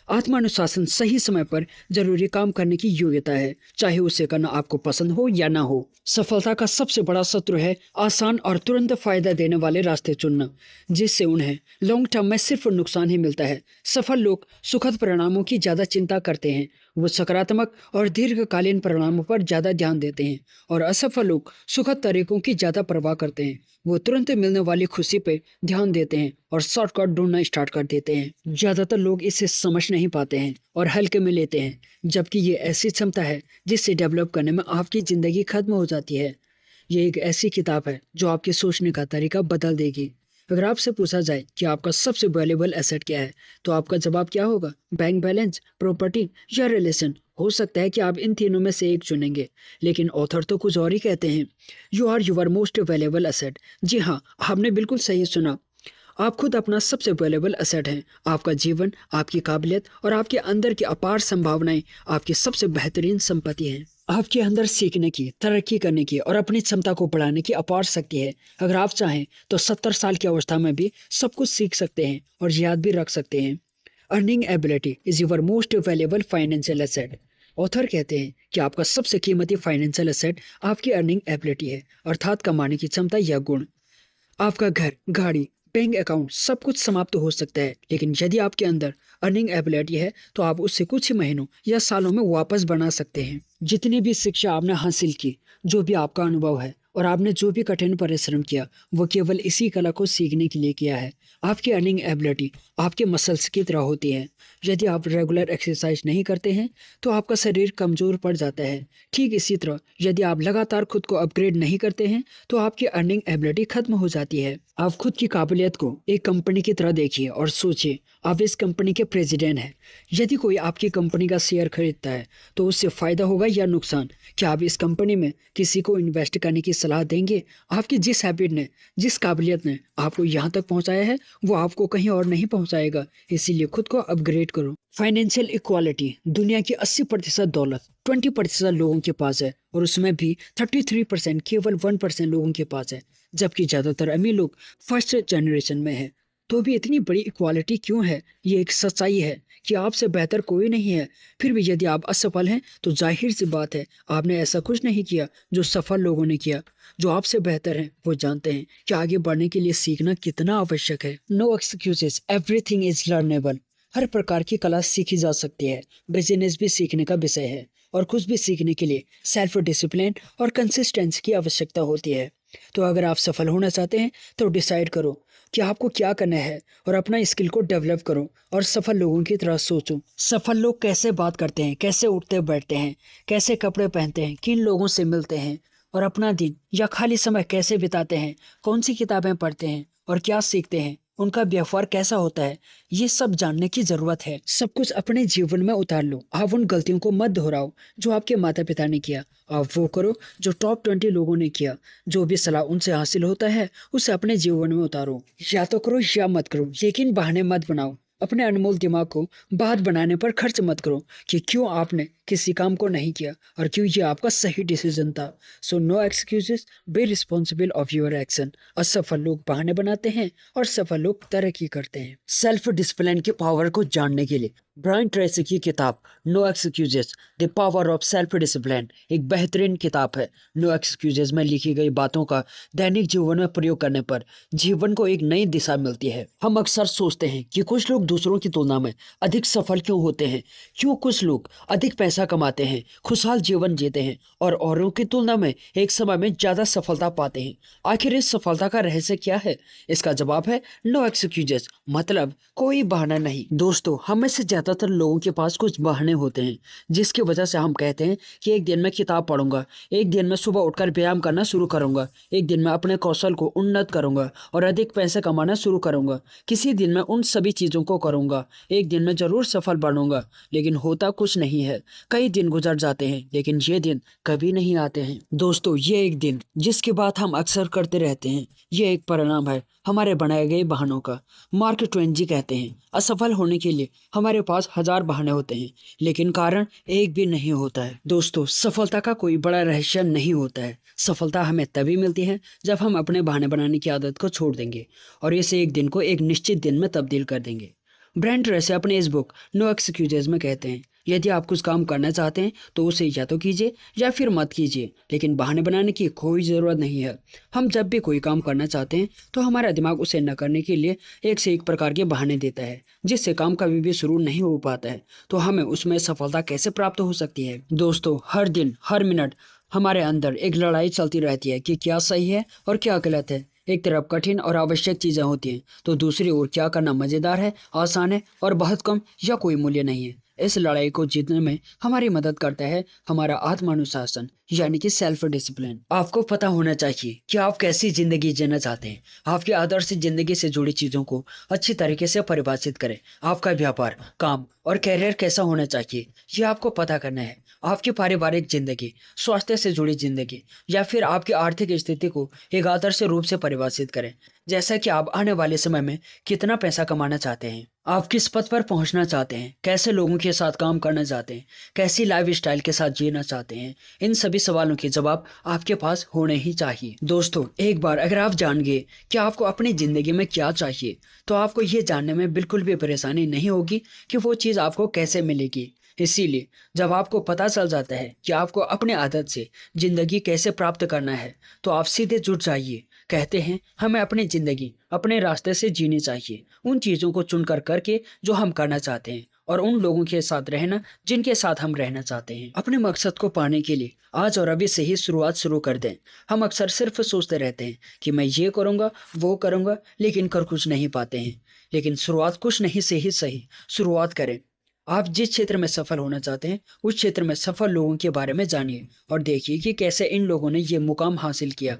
आत्मानुशासन सही समय पर जरूरी काम करने की योग्यता है, चाहे उसे करना आपको पसंद हो या ना हो। सफलता का सबसे बड़ा शत्रु है आसान और तुरंत फायदा देने वाले रास्ते चुनना, जिससे उन्हें लॉन्ग टर्म में सिर्फ नुकसान ही मिलता है। सफल लोग सुखद परिणामों की ज्यादा चिंता करते हैं, वो सकारात्मक और दीर्घकालीन परिणामों पर ज्यादा ध्यान देते हैं। और असफल लोग सुखद तरीकों की ज्यादा परवाह करते हैं, वो तुरंत मिलने वाली खुशी पे ध्यान देते हैं और शॉर्टकट ढूंढना स्टार्ट कर देते हैं। ज्यादातर लोग इसे समझ नहीं पाते हैं और हल्के में लेते हैं, जबकि ये ऐसी क्षमता है जिससे डेवलप करने में आपकी जिंदगी खत्म हो जाती है। ये एक ऐसी किताब है जो आपके सोचने का तरीका बदल देगी। अगर आपसे पूछा जाए कि आपका सबसे वैल्यूएबल एसेट क्या है, तो आपका जवाब क्या होगा? बैंक बैलेंस, प्रॉपर्टी या रिलेशन? हो सकता है कि आप इन तीनों में से एक चुनेंगे, लेकिन ऑथर तो कुछ और ही कहते हैं। You are your most valuable asset. जी हाँ, आपने बिल्कुल सही सुना। आप खुद अपना सबसे वैल्यूएबल एसेट हैं। आपका जीवन, आपकी काबिलियत और आपके अंदर की अपार संभावनाएं आपकी सबसे बेहतरीन संपत्ति हैं। आपके अंदर सीखने की, तरक्की करने की और अपनी क्षमता को बढ़ाने की अपार शक्ति है। अगर आप चाहें तो 70 साल की अवस्था में भी सब कुछ सीख सकते हैं और याद भी रख सकते हैं। Earning ability is your most valuable financial asset. Author कहते हैं कि आपका सबसे कीमती फाइनेंशियल एसेट आपकी अर्निंग एबिलिटी है, अर्थात कमाने की क्षमता या गुण। आपका घर, गाड़ी, बैंक अकाउंट सब कुछ समाप्त हो सकता है, लेकिन यदि आपके अंदर अर्निंग एबिलिटी है तो आप उससे कुछ ही महीनों या सालों में वापस बना सकते हैं। जितनी भी शिक्षा आपने हासिल की, जो भी आपका अनुभव है और आपने जो भी कठिन परिश्रम किया, वो केवल इसी कला को सीखने के लिए किया है। आपकी अर्निंग एबिलिटी आपके मसल्स की तरह होती है। यदि आप रेगुलर एक्सरसाइज नहीं करते हैं तो आपका शरीर कमजोर पड़ जाता है। ठीक इसी तरह यदि आप लगातार खुद को अपग्रेड नहीं करते हैं तो आपकी अर्निंग एबिलिटी खत्म हो जाती है। आप खुद की काबिलियत को एक कंपनी की तरह देखिए और सोचिए आप इस कंपनी के प्रेसिडेंट हैं। यदि कोई आपकी कंपनी का शेयर खरीदता है तो उससे फायदा होगा या नुकसान? क्या आप इस कंपनी में किसी को इन्वेस्ट करने की सलाह देंगे? आपकी जिस हैबिट ने, जिस काबिलियत ने आपको यहाँ तक पहुँचाया है, वो आपको कहीं और नहीं पहुँचाएगा। इसीलिए खुद को अपग्रेड करो। Financial equality. दुनिया की 80% दौलत 20% लोगों के पास है और उसमें भी 33% केवल 1% लोगों के पास है, जबकि ज्यादातर अमीर लोग फर्स्ट जनरेशन में है। तो भी इतनी बड़ी इक्वालिटी क्यों है? ये एक सच्चाई है कि आपसे बेहतर कोई नहीं है। फिर भी यदि आप असफल हैं तो जाहिर सी बात है आपने ऐसा कुछ नहीं किया जो सफल लोगों ने किया। जो आपसे बेहतर हैं वो जानते हैं कि आगे बढ़ने के लिए सीखना कितना आवश्यक है। No excuses, everything is learnable. हर प्रकार की कला सीखी जा सकती है। बिजनेस भी सीखने का विषय है और कुछ भी सीखने के लिए सेल्फ डिसिप्लिन और कंसिस्टेंसी की आवश्यकता होती है। तो अगर आप सफल होना चाहते हैं तो डिसाइड करो कि आपको क्या करना है और अपना स्किल को डेवलप करो और सफल लोगों की तरह सोचो। सफल लोग कैसे बात करते हैं, कैसे उठते बैठते हैं, कैसे कपड़े पहनते हैं, किन लोगों से मिलते हैं और अपना दिन या खाली समय कैसे बिताते हैं, कौन सी किताबें पढ़ते हैं और क्या सीखते हैं, उनका व्यवहार कैसा होता है, ये सब जानने की जरूरत है। सब कुछ अपने जीवन में उतार लो। आप उन गलतियों को मत दोहराओ जो आपके माता पिता ने किया। आप वो करो जो टॉप 20 लोगों ने किया। जो भी सलाह उनसे हासिल होता है उसे अपने जीवन में उतारो। या तो करो या मत करो, लेकिन बहाने मत बनाओ। अपने अनमोल दिमाग को बात बनाने पर खर्च मत करो कि क्यों आपने किसी काम को नहीं किया और क्यों ये आपका सही डिसीजन था। So no excuses, be responsible of your action. असफल लोग बहाने बनाते हैं और सफल लोग तरक्की करते हैं। सेल्फ डिसिप्लिन की पावर को जानने के लिए ब्रायन ट्रेसी की किताब no excuses, the power of self discipline एक बेहतरीन किताब है। नो एक्सक्यूजेस में लिखी गई बातों का दैनिक जीवन में प्रयोग करने पर जीवन को एक नई दिशा मिलती है। हम अक्सर सोचते हैं कि कुछ लोग दूसरों की तुलना में अधिक सफल क्यों होते हैं, क्यों कुछ लोग अधिक पैसा पैसा कमाते हैं, खुशहाल जीवन जीते हैं और औरों की तुलना में एक समय में ज़्यादा सफलता पाते हैं। आखिर इस सफलता का रहस्य क्या है? इसका जवाब है नो एक्सक्यूजेस, मतलब कोई बहाना नहीं। दोस्तों, हम में से ज़्यादातर लोगों के पास कुछ बहाने होते हैं जिसकी वजह से हम कहते हैं कि एक दिन मैं किताब पढ़ूंगा, एक दिन मैं सुबह उठकर व्यायाम करना शुरू करूंगा, एक दिन मैं अपने कौशल को उन्नत करूंगा और अधिक पैसे कमाना शुरू करूंगा, किसी दिन मैं उन सभी चीज़ों को करूंगा, एक दिन मैं जरूर सफल बनूंगा। लेकिन होता कुछ नहीं है। कई दिन गुजर जाते हैं लेकिन ये दिन कभी नहीं आते हैं। दोस्तों, ये एक दिन जिसकी बात हम अक्सर करते रहते हैं, ये एक परिणाम है हमारे बनाए गए बहानों का। मार्क ट्वेन जी कहते हैं, असफल होने के लिए हमारे पास 1000 बहाने होते हैं लेकिन कारण एक भी नहीं होता है। दोस्तों, सफलता का कोई बड़ा रहस्य नहीं होता है। सफलता हमें तभी मिलती है जब हम अपने बहाने बनाने की आदत को छोड़ देंगे और इस एक दिन को एक निश्चित दिन में तब्दील कर देंगे। ब्रायन ट्रेसी अपने इस बुक नो एक्सक्यूजेज में कहते हैं, यदि आप कुछ काम करना चाहते हैं तो उसे या तो कीजिए या फिर मत कीजिए, लेकिन बहाने बनाने की कोई ज़रूरत नहीं है। हम जब भी कोई काम करना चाहते हैं तो हमारा दिमाग उसे न करने के लिए एक से एक प्रकार के बहाने देता है, जिससे काम कभी भी शुरू नहीं हो पाता है। तो हमें उसमें सफलता कैसे प्राप्त हो सकती है? दोस्तों, हर दिन हर मिनट हमारे अंदर एक लड़ाई चलती रहती है कि क्या सही है और क्या गलत है। एक तरफ कठिन और आवश्यक चीज़ें होती हैं तो दूसरी ओर क्या करना मज़ेदार है, आसान है और बहुत कम या कोई मूल्य नहीं है। इस लड़ाई को जीतने में हमारी मदद करता है हमारा आत्मानुशासन, यानी कि सेल्फ डिसिप्लिन। आपको पता होना चाहिए कि आप कैसी जिंदगी जीना चाहते हैं। आपके आदर्श जिंदगी से जुड़ी चीज़ों को अच्छी तरीके से परिभाषित करें। आपका व्यापार, काम और कैरियर कैसा होना चाहिए, ये आपको पता करना है। आपकी पारिवारिक जिंदगी, स्वास्थ्य से जुड़ी जिंदगी या फिर आपकी आर्थिक स्थिति को एक आदर्श रूप से परिभाषित करें। जैसा कि आप आने वाले समय में कितना पैसा कमाना चाहते हैं, आप किस पद पर पहुंचना चाहते हैं, कैसे लोगों के साथ काम करना चाहते हैं, कैसी लाइफ स्टाइल के साथ जीना चाहते हैं, इन सभी सवालों के जवाब आपके पास होने ही चाहिए। दोस्तों, एक बार अगर आप जान गए कि आपको अपनी जिंदगी में क्या चाहिए तो आपको ये जानने में बिल्कुल भी परेशानी नहीं होगी कि वो चीज़ आपको कैसे मिलेगी। इसीलिए जब आपको पता चल जाता है कि आपको अपने आदत से जिंदगी कैसे प्राप्त करना है तो आप सीधे जुट जाइए। कहते हैं हमें अपनी जिंदगी अपने रास्ते से जीनी चाहिए, उन चीज़ों को चुनकर करके जो हम करना चाहते हैं और उन लोगों के साथ रहना जिनके साथ हम रहना चाहते हैं। अपने मकसद को पाने के लिए आज और अभी से ही शुरुआत शुरू कर दें। हम अक्सर सिर्फ सोचते रहते हैं कि मैं ये करूँगा वो करूँगा, लेकिन कर कुछ नहीं पाते हैं। लेकिन शुरुआत कुछ नहीं से ही सही, शुरुआत करें। आप जिस क्षेत्र में सफल होना चाहते हैं उस क्षेत्र में सफल लोगों के बारे में जानिए और देखिए कि कैसे इन लोगों ने ये मुकाम हासिल किया।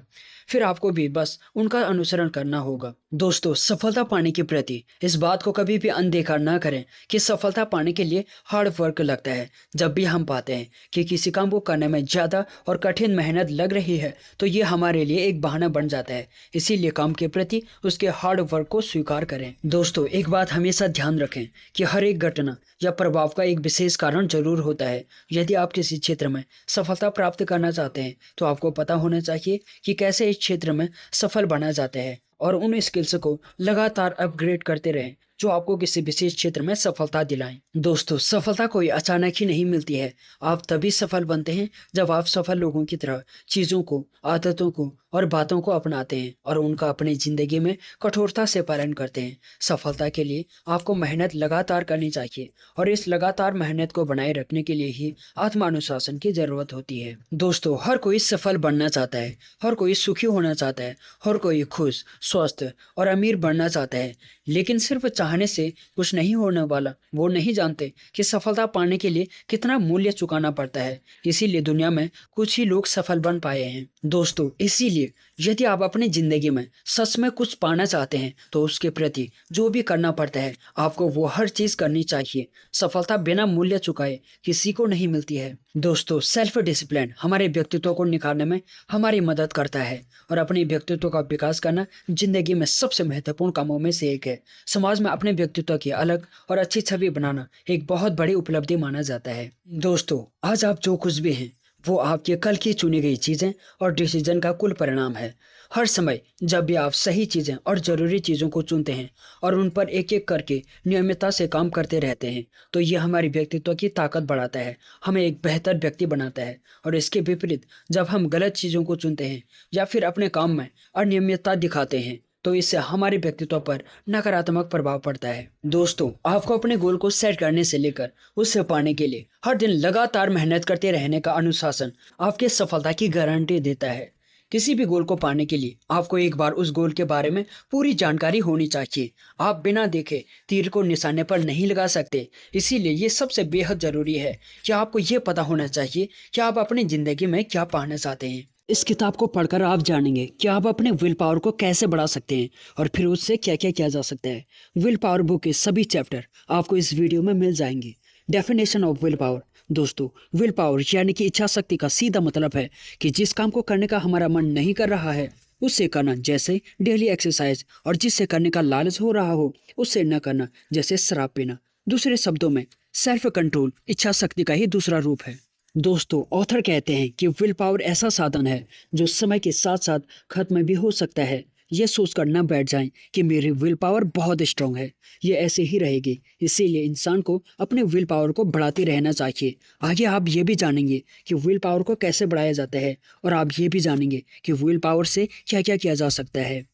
फिर आपको भी बस उनका अनुसरण करना होगा। दोस्तों, सफलता पाने के प्रति इस बात को कभी भी अनदेखा ना करें कि सफलता पाने के लिए हार्ड वर्क लगता है। जब भी हम पाते हैं कि किसी काम को करने में ज़्यादा और कठिन मेहनत लग रही है तो ये हमारे लिए एक बहाना बन जाता है। इसीलिए काम के प्रति उसके हार्ड वर्क को स्वीकार करें। दोस्तों, एक बात हमेशा ध्यान रखें कि हर एक घटना या प्रभाव का एक विशेष कारण जरूर होता है। यदि आप किसी क्षेत्र में सफलता प्राप्त करना चाहते हैं तो आपको पता होना चाहिए कि कैसे इस क्षेत्र में सफल बना जाता है और उन स्किल्स को लगातार अपग्रेड करते रहें जो आपको किसी विशेष क्षेत्र में सफलता दिलाएं। दोस्तों, सफलता कोई अचानक ही नहीं मिलती है। आप तभी सफल बनते हैं जब आप सफल लोगों की तरह चीज़ों को, आदतों को और बातों को अपनाते हैं और उनका अपनी ज़िंदगी में कठोरता से पालन करते हैं। सफलता के लिए आपको मेहनत लगातार करनी चाहिए और इस लगातार मेहनत को बनाए रखने के लिए ही आत्मानुशासन की ज़रूरत होती है। दोस्तों, हर कोई सफल बनना चाहता है, हर कोई सुखी होना चाहता है, हर कोई खुश, स्वस्थ और अमीर बनना चाहता है, लेकिन सिर्फ चाहने से कुछ नहीं होने वाला। वो नहीं जानते कि सफलता पाने के लिए कितना मूल्य चुकाना पड़ता है। इसीलिए दुनिया में कुछ ही लोग सफल बन पाए हैं। दोस्तों, इसीलिए यदि आप अपनी जिंदगी में सच में कुछ पाना चाहते हैं तो उसके प्रति जो भी करना पड़ता है आपको वो हर चीज़ करनी चाहिए। सफलता बिना मूल्य चुकाए किसी को नहीं मिलती है। दोस्तों, सेल्फ डिसिप्लिन हमारे व्यक्तित्व को निखारने में हमारी मदद करता है और अपने व्यक्तित्व का विकास करना जिंदगी में सबसे महत्वपूर्ण कामों में से एक है। समाज में अपने व्यक्तित्व की अलग और अच्छी छवि बनाना एक बहुत बड़ी उपलब्धि माना जाता है। दोस्तों, आज आप जो कुछ भी हैं वो आपके कल की चुनी गई चीज़ें और डिसीजन का कुल परिणाम है। हर समय जब भी आप सही चीज़ें और ज़रूरी चीज़ों को चुनते हैं और उन पर एक एक करके नियमितता से काम करते रहते हैं तो ये हमारी व्यक्तित्व की ताकत बढ़ाता है, हमें एक बेहतर व्यक्ति बनाता है। और इसके विपरीत जब हम गलत चीज़ों को चुनते हैं या फिर अपने काम में अनियमितता दिखाते हैं तो इससे हमारे व्यक्तित्व पर नकारात्मक प्रभाव पड़ता है। दोस्तों, आपको अपने गोल को सेट करने से लेकर उससे पाने के लिए हर दिन लगातार मेहनत करते रहने का अनुशासन आपके सफलता की गारंटी देता है। किसी भी गोल को पाने के लिए आपको एक बार उस गोल के बारे में पूरी जानकारी होनी चाहिए। आप बिना देखे तीर को निशाने पर नहीं लगा सकते। इसीलिए ये सबसे बेहद जरूरी है कि आपको ये पता होना चाहिए कि आप अपनी जिंदगी में क्या पाना चाहते हैं। इस किताब को पढ़कर आप जानेंगे कि आप अपने विल पावर को कैसे बढ़ा सकते हैं और फिर उससे क्या क्या किया जा सकता है। विल पावर बुक के सभी चैप्टर आपको इस वीडियो में मिल जाएंगे। Definition of will power. दोस्तों, विल पावर यानी कि इच्छा शक्ति का सीधा मतलब है कि जिस काम को करने का हमारा मन नहीं कर रहा है उससे करना, जैसे डेली एक्सरसाइज, और जिससे करने का लालच हो रहा हो उससे न करना, जैसे शराब पीना। दूसरे शब्दों में सेल्फ कंट्रोल इच्छा शक्ति का ही दूसरा रूप है। दोस्तों, ऑथर कहते हैं कि विल पावर ऐसा साधन है जो समय के साथ साथ खत्म भी हो सकता है। ये सोचकर न बैठ जाएं कि मेरी विल पावर बहुत स्ट्रांग है, ये ऐसे ही रहेगी। इसीलिए इंसान को अपने विल पावर को बढ़ाते रहना चाहिए। आगे आप ये भी जानेंगे कि विल पावर को कैसे बढ़ाया जाता है, और आप ये भी जानेंगे कि विल पावर से क्या क्या किया जा सकता है।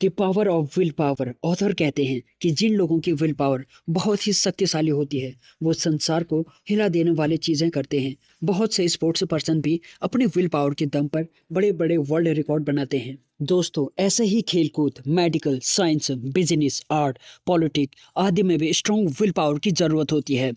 कि power of will power. Author कहते हैं कि जिन लोगों की विल पावर बहुत ही शक्तिशाली होती है वो संसार को हिला देने वाली चीज़ें करते हैं। बहुत से स्पोर्ट्स पर्सन भी अपनी विल पावर के दम पर बड़े बड़े वर्ल्ड रिकॉर्ड बनाते हैं। दोस्तों, ऐसे ही खेलकूद, medical, science, business, art, politics आदि में भी स्ट्रॉन्ग विल पावर की ज़रूरत होती है।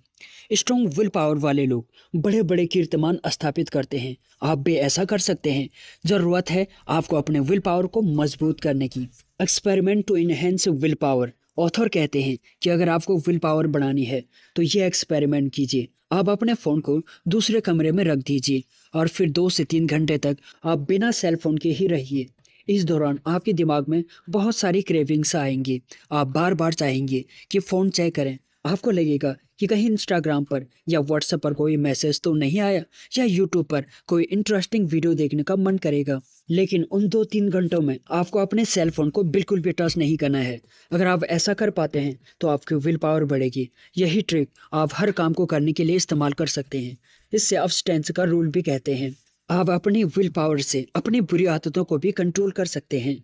स्ट्रॉन्ग विल पावर वाले लोग बड़े बड़े कीर्तिमान स्थापित करते हैं। आप भी ऐसा कर सकते हैं। ज़रूरत है आपको अपने विल पावर को मजबूत करने की। Experiment to enhance will power. Author कहते हैं कि अगर आपको विल पावर बढ़ानी है तो ये एक्सपेरिमेंट कीजिए। आप अपने फ़ोन को दूसरे कमरे में रख दीजिए और फिर 2 से 3 घंटे तक आप बिना सेल फोन के ही रहिए। इस दौरान आपके दिमाग में बहुत सारी क्रेविंग्स आएंगी। आप बार बार चाहेंगे कि फ़ोन चेक करें। आपको लगेगा कि कहीं इंस्टाग्राम पर या व्हाट्सएप पर कोई मैसेज तो नहीं आया, या यूट्यूब पर कोई इंटरेस्टिंग वीडियो देखने का मन करेगा। लेकिन उन 2-3 घंटों में आपको अपने सेल फोन को बिल्कुल भी टच नहीं करना है। अगर आप ऐसा कर पाते हैं तो आपकी विल पावर बढ़ेगी। यही ट्रिक आप हर काम को करने के लिए इस्तेमाल कर सकते हैं। इससे अब्सटेंस का रूल भी कहते हैं। आप अपनी विल पावर से अपनी बुरी आदतों को भी कंट्रोल कर सकते हैं।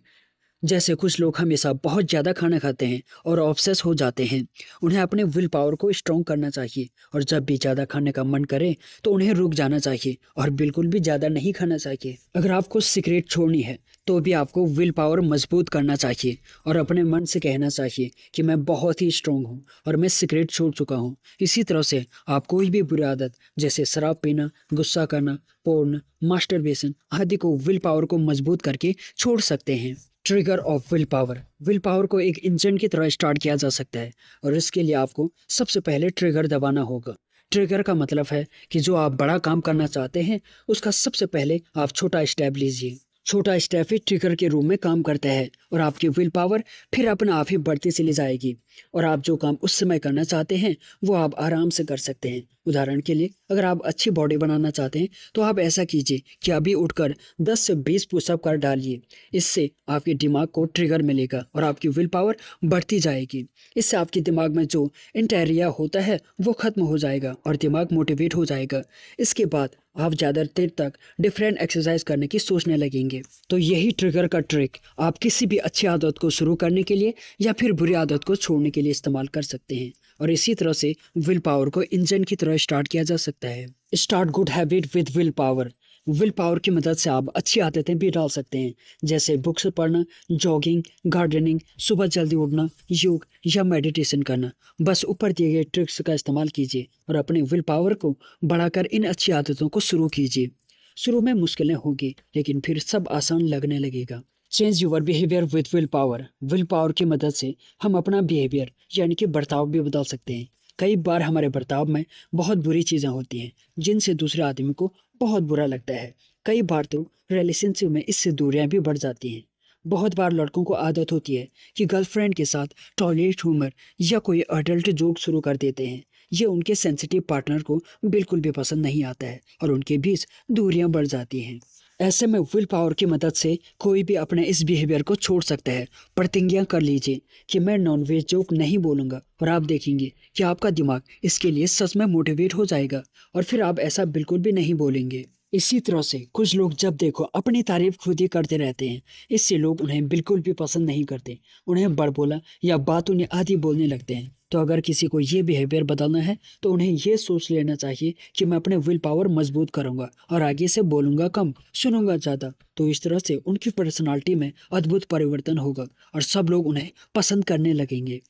जैसे कुछ लोग हमेशा बहुत ज़्यादा खाना खाते हैं और ऑब्सेस हो जाते हैं। उन्हें अपने विल पावर को स्ट्रॉन्ग करना चाहिए, और जब भी ज़्यादा खाने का मन करे तो उन्हें रुक जाना चाहिए और बिल्कुल भी ज़्यादा नहीं खाना चाहिए। अगर आपको सिगरेट छोड़नी है तो भी आपको विल पावर मजबूत करना चाहिए और अपने मन से कहना चाहिए कि मैं बहुत ही स्ट्रॉन्ग हूँ और मैं सिगरेट छोड़ चुका हूँ। इसी तरह से आप कोई भी बुरी आदत जैसे शराब पीना, गुस्सा करना, पोर्न, मास्टरबेशन आदि को विल पावर को मजबूत करके छोड़ सकते हैं। Trigger of will power. Will power को एक इंजन की तरह स्टार्ट किया जा सकता है, और इसके लिए आपको सबसे पहले ट्रिगर दबाना होगा। ट्रिगर का मतलब है कि जो आप बड़ा काम करना चाहते हैं उसका सबसे पहले आप छोटा स्टेप लीजिए। छोटा स्टेप ही ट्रिगर के रूप में काम करता है, और आपकी विल पावर फिर अपने आप ही बढ़ती चली जाएगी, और आप जो काम उस समय करना चाहते हैं वो आप आराम से कर सकते हैं। उदाहरण के लिए, अगर आप अच्छी बॉडी बनाना चाहते हैं तो आप ऐसा कीजिए कि अभी उठकर 10 से 20 पुशअप कर डालिए। इससे आपके दिमाग को ट्रिगर मिलेगा और आपकी विल पावर बढ़ती जाएगी। इससे आपके दिमाग में जो इंटेरिया होता है वो खत्म हो जाएगा और दिमाग मोटिवेट हो जाएगा। इसके बाद आप ज़्यादा देर तक डिफरेंट एक्सरसाइज करने की सोचने लगेंगे। तो यही ट्रिगर का ट्रिक आप किसी भी अच्छी आदत को शुरू करने के लिए या फिर बुरी आदत को छोड़ने के लिए इस्तेमाल कर सकते हैं, और इसी तरह से विल पावर को इंजन की तरह स्टार्ट किया जा सकता है। Start good habit with will power. Will power की मदद से आप अच्छी आदतें भी डाल सकते हैं, जैसे बुक्स पढ़ना, जॉगिंग, गार्डनिंग, सुबह जल्दी उठना, योग या मेडिटेशन करना। बस ऊपर दिए गए ट्रिक्स का इस्तेमाल कीजिए और अपने विल पावर को बढ़ाकर इन अच्छी आदतों को शुरू कीजिए। शुरू में मुश्किलें होगी, लेकिन फिर सब आसान लगने लगेगा। Change your behaviour with will power. Will power की मदद से हम अपना बिहेवियर यानी कि बर्ताव भी बदल सकते हैं। कई बार हमारे बर्ताव में बहुत बुरी चीज़ें होती हैं जिनसे दूसरे आदमी को बहुत बुरा लगता है। कई बार तो रिलेशनशिप में इससे दूरियां भी बढ़ जाती हैं। बहुत बार लड़कों को आदत होती है कि गर्लफ्रेंड के साथ टॉयलेट ह्यूमर या कोई अडल्ट जोक शुरू कर देते हैं। ये उनके सेंसिटिव पार्टनर को बिल्कुल भी पसंद नहीं आता है और उनके बीच दूरियां बढ़ जाती हैं। ऐसे में विल पावर की मदद से कोई भी अपने इस बिहेवियर को छोड़ सकता है। प्रतिज्ञा कर लीजिए कि मैं नॉनवेज जोक नहीं बोलूँगा, और आप देखेंगे कि आपका दिमाग इसके लिए सच में मोटिवेट हो जाएगा और फिर आप ऐसा बिल्कुल भी नहीं बोलेंगे। इसी तरह से कुछ लोग जब देखो अपनी तारीफ खुद ही करते रहते हैं। इससे लोग उन्हें बिल्कुल भी पसंद नहीं करते। उन्हें बड़बोला या बात उन्हें आधी बोलने लगते हैं। तो अगर किसी को ये बिहेवियर बदलना है तो उन्हें ये सोच लेना चाहिए कि मैं अपने विल पावर मजबूत करूंगा और आगे से बोलूंगा कम, सुनूंगा ज्यादा। तो इस तरह से उनकी पर्सनालिटी में अद्भुत परिवर्तन होगा और सब लोग उन्हें पसंद करने लगेंगे।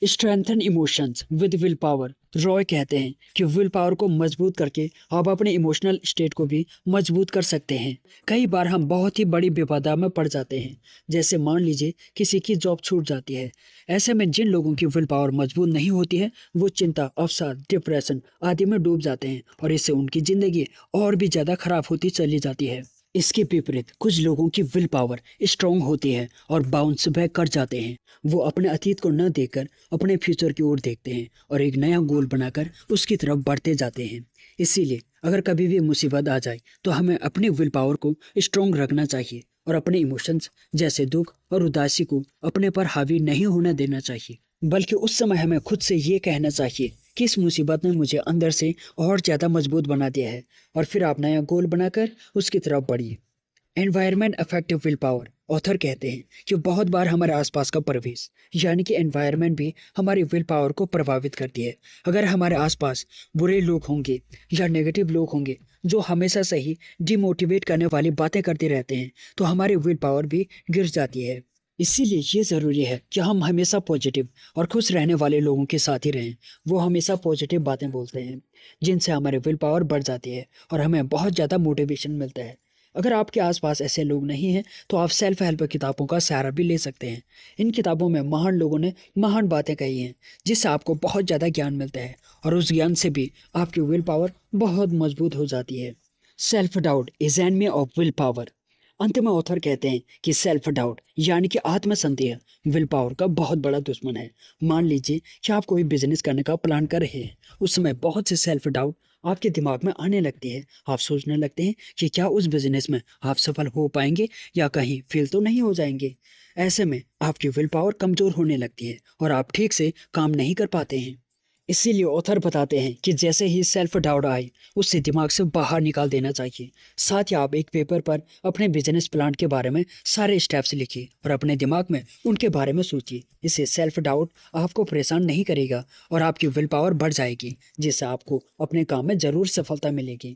Strengthen emotions with will power. Roy कहते हैं कि विल पावर को मजबूत करके आप अपने इमोशनल स्टेट को भी मजबूत कर सकते हैं। कई बार हम बहुत ही बड़ी विपदा में पड़ जाते हैं, जैसे मान लीजिए किसी की जॉब छूट जाती है। ऐसे में जिन लोगों की विल पावर मजबूत नहीं होती है वो चिंता, अवसाद, डिप्रेशन आदि में डूब जाते हैं और इससे उनकी जिंदगी और भी ज्यादा खराब होती चली जाती है। इसके विपरीत कुछ लोगों की विल पावर स्ट्रांग होती है और बाउंस बैक कर जाते हैं। वो अपने अतीत को न देखकर अपने फ्यूचर की ओर देखते हैं और एक नया गोल बनाकर उसकी तरफ बढ़ते जाते हैं। इसीलिए अगर कभी भी मुसीबत आ जाए तो हमें अपनी विल पावर को स्ट्रांग रखना चाहिए और अपने इमोशंस जैसे दुख और उदासी को अपने पर हावी नहीं होने देना चाहिए, बल्कि उस समय हमें खुद से ये कहना चाहिए कि इस मुसीबत ने मुझे अंदर से और ज़्यादा मजबूत बना दिया है, और फिर आप नया गोल बनाकर उसकी तरफ बढ़िए। Environment affective will power. Author कहते हैं कि बहुत बार हमारे आसपास का परिवेश यानी कि एनवायरनमेंट भी हमारी विल पावर को प्रभावित करती है। अगर हमारे आसपास बुरे लोग होंगे या नेगेटिव लोग होंगे जो हमेशा से ही डिमोटिवेट करने वाली बातें करते रहते हैं तो हमारी विल पावर भी गिर जाती है। इसीलिए ये ज़रूरी है कि हम हमेशा पॉजिटिव और खुश रहने वाले लोगों के साथ ही रहें। वो हमेशा पॉजिटिव बातें बोलते हैं जिनसे हमारी विल पावर बढ़ जाती है और हमें बहुत ज़्यादा मोटिवेशन मिलता है। अगर आपके आसपास ऐसे लोग नहीं हैं तो आप सेल्फ हेल्प किताबों का सहारा भी ले सकते हैं। इन किताबों में महान लोगों ने महान बातें कही हैं जिससे आपको बहुत ज़्यादा ज्ञान मिलता है और उस ज्ञान से भी आपकी विल पावर बहुत मजबूत हो जाती है। Self doubt is enemy of will power. अंत में ऑथर कहते हैं कि सेल्फ डाउट यानी कि आत्मसंदेह विल पावर का बहुत बड़ा दुश्मन है। मान लीजिए कि आप कोई बिजनेस करने का प्लान कर रहे हैं, उस समय बहुत से सेल्फ डाउट आपके दिमाग में आने लगती है। आप सोचने लगते हैं कि क्या उस बिजनेस में आप सफल हो पाएंगे या कहीं फेल तो नहीं हो जाएंगे। ऐसे में आपकी विल पावर कमजोर होने लगती है और आप ठीक से काम नहीं कर पाते हैं। इसीलिए ऑथर बताते हैं कि जैसे ही सेल्फ डाउट आए उससे दिमाग से बाहर निकाल देना चाहिए। साथ ही आप एक पेपर पर अपने बिजनेस प्लान के बारे में सारे स्टेप्स लिखिए और अपने दिमाग में उनके बारे में सोचिए। इससे सेल्फ डाउट आपको परेशान नहीं करेगा और आपकी विल पावर बढ़ जाएगी, जिससे आपको अपने काम में ज़रूर सफलता मिलेगी।